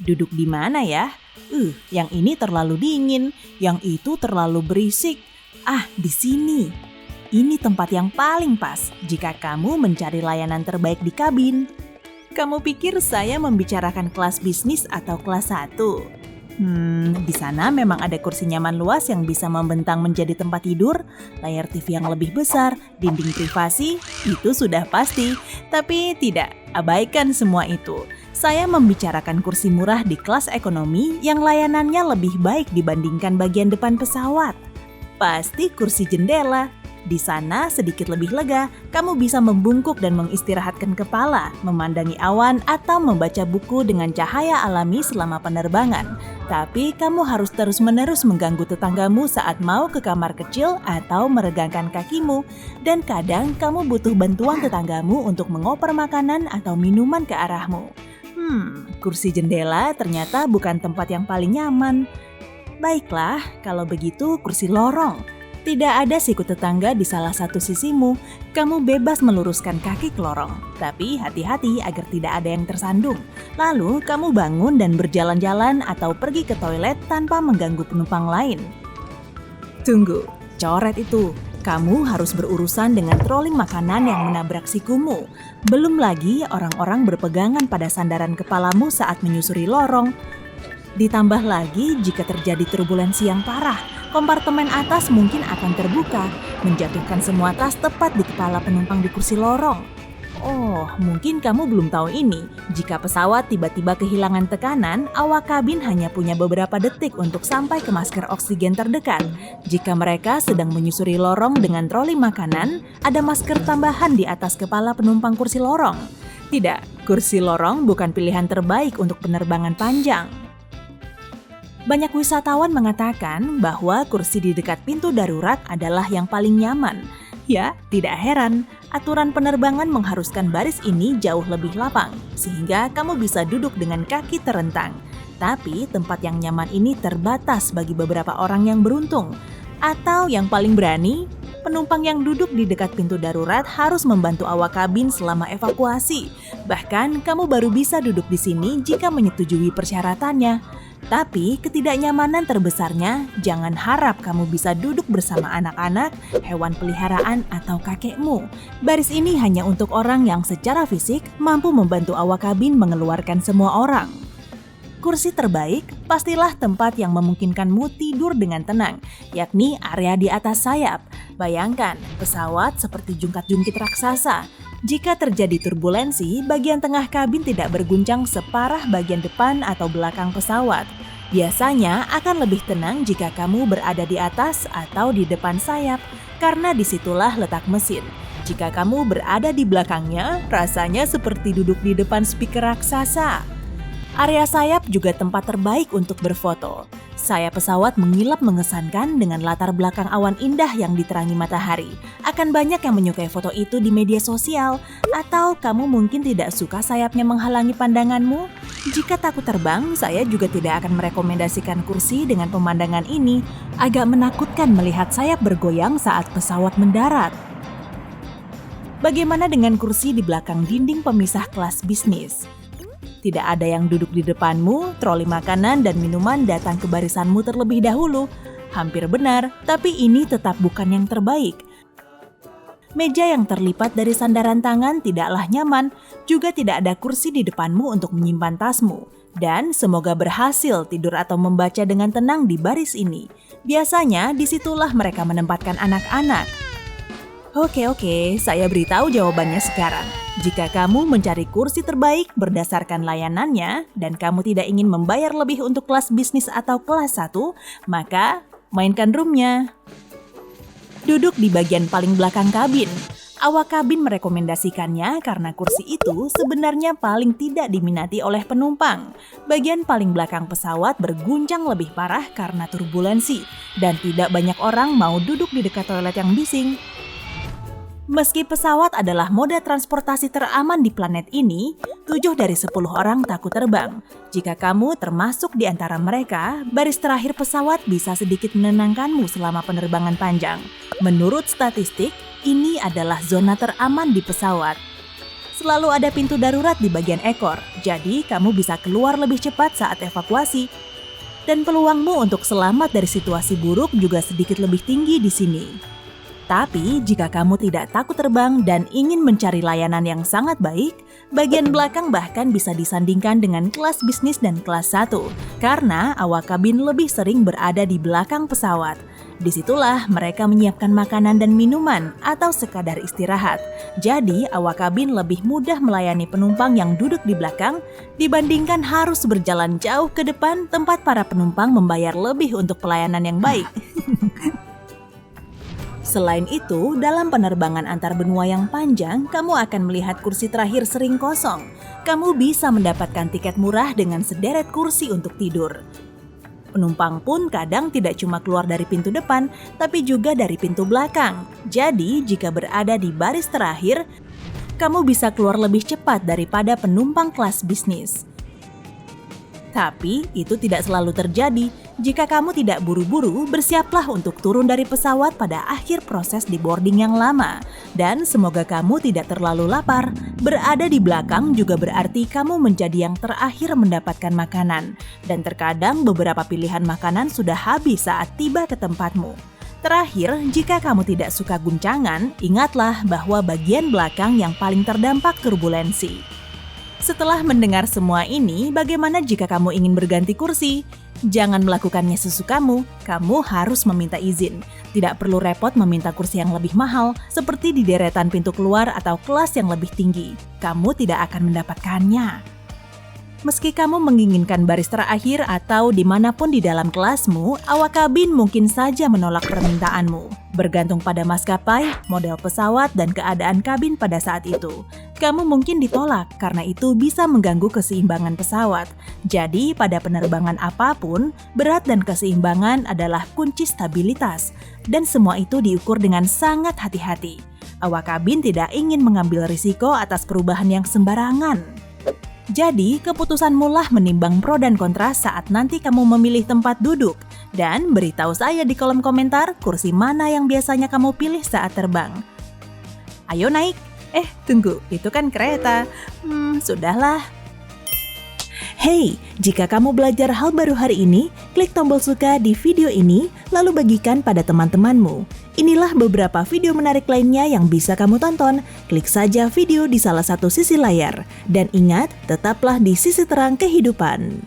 Duduk di mana ya? Yang ini terlalu dingin, yang itu terlalu berisik. Di sini. Ini tempat yang paling pas jika kamu mencari layanan terbaik di kabin. Kamu pikir saya membicarakan kelas bisnis atau kelas 1? Di sana memang ada kursi nyaman luas yang bisa membentang menjadi tempat tidur, layar TV yang lebih besar, dinding privasi, itu sudah pasti. Tapi tidak, abaikan semua itu. Saya membicarakan kursi murah di kelas ekonomi yang layanannya lebih baik dibandingkan bagian depan pesawat. Pasti kursi jendela. Di sana sedikit lebih lega, kamu bisa membungkuk dan mengistirahatkan kepala, memandangi awan atau membaca buku dengan cahaya alami selama penerbangan. Tapi kamu harus terus-menerus mengganggu tetanggamu saat mau ke kamar kecil atau meregangkan kakimu. Dan kadang kamu butuh bantuan tetanggamu untuk mengoper makanan atau minuman ke arahmu. Kursi jendela ternyata bukan tempat yang paling nyaman. Baiklah, kalau begitu kursi lorong. Tidak ada siku tetangga di salah satu sisimu, kamu bebas meluruskan kaki ke lorong. Tapi hati-hati agar tidak ada yang tersandung. Lalu kamu bangun dan berjalan-jalan atau pergi ke toilet tanpa mengganggu penumpang lain. Tunggu, coret itu. Kamu harus berurusan dengan troli makanan yang menabrak sikumu. Belum lagi orang-orang berpegangan pada sandaran kepalamu saat menyusuri lorong. Ditambah lagi jika terjadi turbulensi yang parah, kompartemen atas mungkin akan terbuka, menjatuhkan semua tas tepat di kepala penumpang di kursi lorong. Mungkin kamu belum tahu ini. Jika pesawat tiba-tiba kehilangan tekanan, awak kabin hanya punya beberapa detik untuk sampai ke masker oksigen terdekat. Jika mereka sedang menyusuri lorong dengan troli makanan, ada masker tambahan di atas kepala penumpang kursi lorong. Tidak, kursi lorong bukan pilihan terbaik untuk penerbangan panjang. Banyak wisatawan mengatakan bahwa kursi di dekat pintu darurat adalah yang paling nyaman. Ya, tidak heran, aturan penerbangan mengharuskan baris ini jauh lebih lapang, sehingga kamu bisa duduk dengan kaki terentang. Tapi tempat yang nyaman ini terbatas bagi beberapa orang yang beruntung. Atau yang paling berani, penumpang yang duduk di dekat pintu darurat harus membantu awak kabin selama evakuasi. Bahkan kamu baru bisa duduk di sini jika menyetujui persyaratannya. Tapi ketidaknyamanan terbesarnya, jangan harap kamu bisa duduk bersama anak-anak, hewan peliharaan, atau kakekmu. Baris ini hanya untuk orang yang secara fisik mampu membantu awak kabin mengeluarkan semua orang. Kursi terbaik pastilah tempat yang memungkinkanmu tidur dengan tenang, yakni area di atas sayap. Bayangkan, pesawat seperti jungkat-jungkit raksasa. Jika terjadi turbulensi, bagian tengah kabin tidak berguncang separah bagian depan atau belakang pesawat. Biasanya akan lebih tenang jika kamu berada di atas atau di depan sayap, karena disitulah letak mesin. Jika kamu berada di belakangnya, rasanya seperti duduk di depan speaker raksasa. Area sayap juga tempat terbaik untuk berfoto. Sayap pesawat mengilap mengesankan dengan latar belakang awan indah yang diterangi matahari. Akan banyak yang menyukai foto itu di media sosial, atau kamu mungkin tidak suka sayapnya menghalangi pandanganmu. Jika takut terbang, saya juga tidak akan merekomendasikan kursi dengan pemandangan ini. Agak menakutkan melihat sayap bergoyang saat pesawat mendarat. Bagaimana dengan kursi di belakang dinding pemisah kelas bisnis? Tidak ada yang duduk di depanmu, troli makanan dan minuman datang ke barisanmu terlebih dahulu. Hampir benar, tapi ini tetap bukan yang terbaik. Meja yang terlipat dari sandaran tangan tidaklah nyaman, juga tidak ada kursi di depanmu untuk menyimpan tasmu. Dan semoga berhasil tidur atau membaca dengan tenang di baris ini. Biasanya disitulah mereka menempatkan anak-anak. Oke, saya beritahu jawabannya sekarang. Jika kamu mencari kursi terbaik berdasarkan layanannya dan kamu tidak ingin membayar lebih untuk kelas bisnis atau kelas 1, maka mainkan roomnya. Duduk di bagian paling belakang kabin. Awak kabin merekomendasikannya karena kursi itu sebenarnya paling tidak diminati oleh penumpang. Bagian paling belakang pesawat berguncang lebih parah karena turbulensi, dan tidak banyak orang mau duduk di dekat toilet yang bising. Meski pesawat adalah moda transportasi teraman di planet ini, 7 dari 10 orang takut terbang. Jika kamu termasuk di antara mereka, baris terakhir pesawat bisa sedikit menenangkanmu selama penerbangan panjang. Menurut statistik, Ini adalah zona teraman di pesawat. Selalu ada pintu darurat di bagian ekor, jadi kamu bisa keluar lebih cepat saat evakuasi. Dan peluangmu untuk selamat dari situasi buruk juga sedikit lebih tinggi di sini. Tapi jika kamu tidak takut terbang dan ingin mencari layanan yang sangat baik, bagian belakang bahkan bisa disandingkan dengan kelas bisnis dan kelas 1, karena awak kabin lebih sering berada di belakang pesawat. Disitulah mereka menyiapkan makanan dan minuman atau sekadar istirahat. Jadi awak kabin lebih mudah melayani penumpang yang duduk di belakang dibandingkan harus berjalan jauh ke depan tempat para penumpang membayar lebih untuk pelayanan yang baik. Selain itu, dalam penerbangan antar benua yang panjang, kamu akan melihat kursi terakhir sering kosong. Kamu bisa mendapatkan tiket murah dengan sederet kursi untuk tidur. Penumpang pun kadang tidak cuma keluar dari pintu depan, tapi juga dari pintu belakang. Jadi, jika berada di baris terakhir, kamu bisa keluar lebih cepat daripada penumpang kelas bisnis. Tapi, itu tidak selalu terjadi. Jika kamu tidak buru-buru, bersiaplah untuk turun dari pesawat pada akhir proses di boarding yang lama. Dan semoga kamu tidak terlalu lapar. Berada di belakang juga berarti kamu menjadi yang terakhir mendapatkan makanan. Dan terkadang beberapa pilihan makanan sudah habis saat tiba ke tempatmu. Terakhir, jika kamu tidak suka guncangan, ingatlah bahwa bagian belakang yang paling terdampak turbulensi. Setelah mendengar semua ini, bagaimana jika kamu ingin berganti kursi? Jangan melakukannya sesukamu, kamu harus meminta izin. Tidak perlu repot meminta kursi yang lebih mahal, seperti di deretan pintu keluar atau kelas yang lebih tinggi. Kamu tidak akan mendapatkannya. Meski kamu menginginkan baris terakhir atau dimanapun di dalam kelasmu, awak kabin mungkin saja menolak permintaanmu. Bergantung pada maskapai, model pesawat, dan keadaan kabin pada saat itu. Kamu mungkin ditolak karena itu bisa mengganggu keseimbangan pesawat. Jadi pada penerbangan apapun, berat dan keseimbangan adalah kunci stabilitas. Dan semua itu diukur dengan sangat hati-hati. Awak kabin tidak ingin mengambil risiko atas perubahan yang sembarangan. Jadi, keputusanmu lah menimbang pro dan kontra saat nanti kamu memilih tempat duduk. Dan beritahu saya di kolom komentar kursi mana yang biasanya kamu pilih saat terbang. Ayo naik! Tunggu, itu kan kereta. Sudahlah. Hey, jika kamu belajar hal baru hari ini, klik tombol suka di video ini, lalu bagikan pada teman-temanmu. Inilah beberapa video menarik lainnya yang bisa kamu tonton. Klik saja video di salah satu sisi layar. Dan ingat, tetaplah di sisi terang kehidupan.